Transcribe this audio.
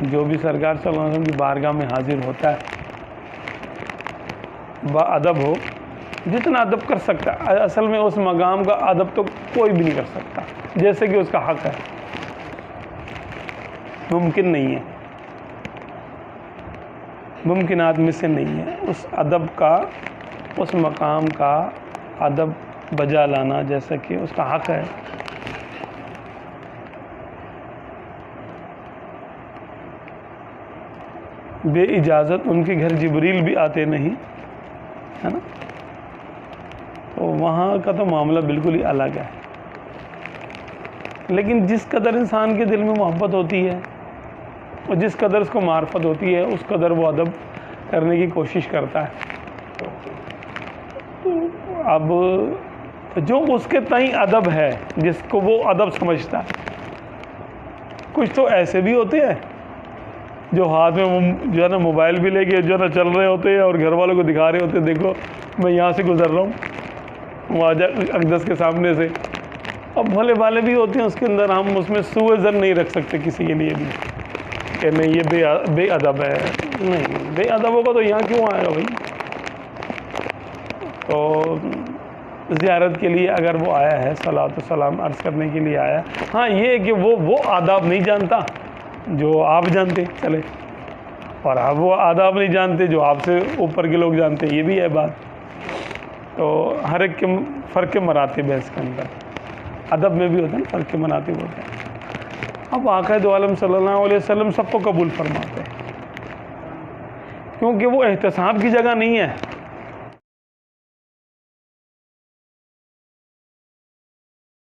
جو بھی سرکار صلی اللہ علیہ وسلم کی بارگاہ میں حاضر ہوتا ہے با ادب ہو، جتنا ادب کر سکتا ہے، اصل میں اس مقام کا ادب تو کوئی بھی نہیں کر سکتا جیسے کہ اس کا حق ہے، ممکن نہیں ہے، ممکنات میں سے نہیں ہے اس ادب کا، اس مقام کا ادب بجا لانا جیسا کہ اس کا حق ہے۔ بے اجازت ان کے گھر جبریل بھی آتے نہیں، ہے نا، تو وہاں کا تو معاملہ بالکل ہی الگ ہے۔ لیکن جس قدر انسان کے دل میں محبت ہوتی ہے اور جس قدر اس کو معرفت ہوتی ہے اس قدر وہ ادب کرنے کی کوشش کرتا ہے۔ اب جو اس کے تئیں ادب ہے، جس کو وہ ادب سمجھتا ہے، کچھ تو ایسے بھی ہوتے ہیں جو ہاتھ میں جو ہے نا موبائل بھی لے کے جو ہے نا چل رہے ہوتے ہیں اور گھر والوں کو دکھا رہے ہوتے ہیں، دیکھو میں یہاں سے گزر رہا ہوں واجہ اقدس کے سامنے سے۔ اب بھلے بھالے بھی ہوتے ہیں اس کے اندر، ہم اس میں سوء ظن نہیں رکھ سکتے کسی کے لیے بھی کہ نہیں یہ بے ادب ہے، نہیں، بے ادب ہوگا تو یہاں کیوں آئے گا بھائی؟ تو زیارت کے لیے اگر وہ آیا ہے، صلاۃ و سلام عرض کرنے کے لیے آیا، ہاں یہ ہے کہ وہ آداب نہیں جانتا جو آپ جانتے چلے، اور آپ وہ آداب نہیں جانتے جو آپ سے اوپر کے لوگ جانتے، یہ بھی ہے بات۔ تو ہر ایک کے فرق کے مراتب ہے اس کے اندر، ادب میں بھی ہوتے ہیں فرق کے مراتب ہوتے ہیں۔ اب آقا دو عالم صلی اللہ علیہ وسلم سب کو قبول فرماتے ہیں، کیونکہ وہ احتساب کی جگہ نہیں ہے،